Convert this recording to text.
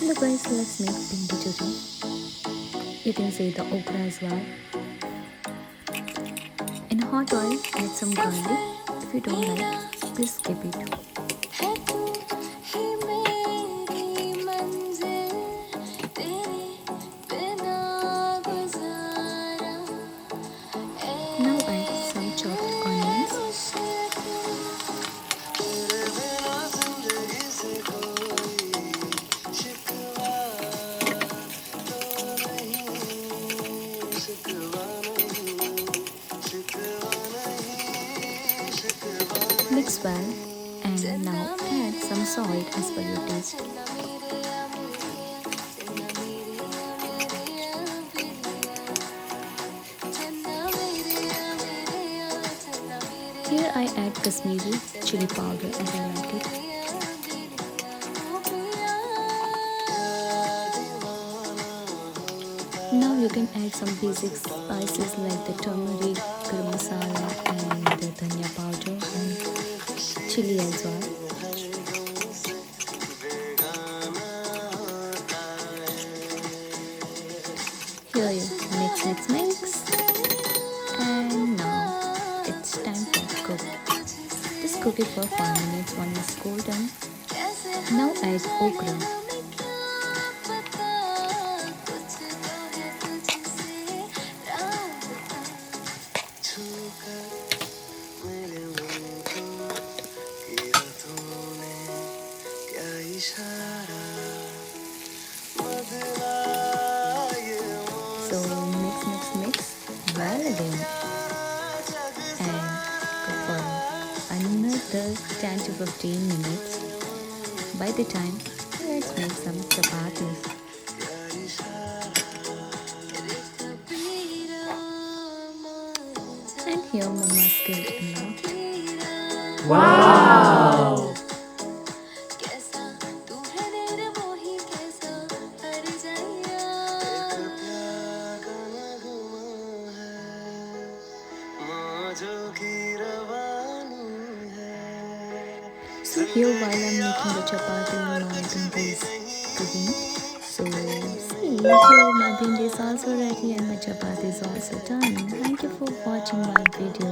Hello guys, let's make Bhindi today. You can say the okra as well. In hot oil, add some garlic. If you don't like, please skip it. Now add some chopped onions. Mix well and now add some salt as per your taste. Here I add Kashmiri chili powder as I like it. Now you can add some basic spices like the turmeric, garam masala and the dhania powder and chili as well. Here you mix and now it's time for cook. Just cook it for 5 minutes when it's golden. Now add okra. So mix well again and cook for another 10 to 15 minutes. By the time, let's make some chapatis. And here mama's skilled enough. Wow! So here while I'm making the chapati, my bhindi is cooking. So see, here my bhindi is also ready and my chapati is also done. Thank you for watching my video.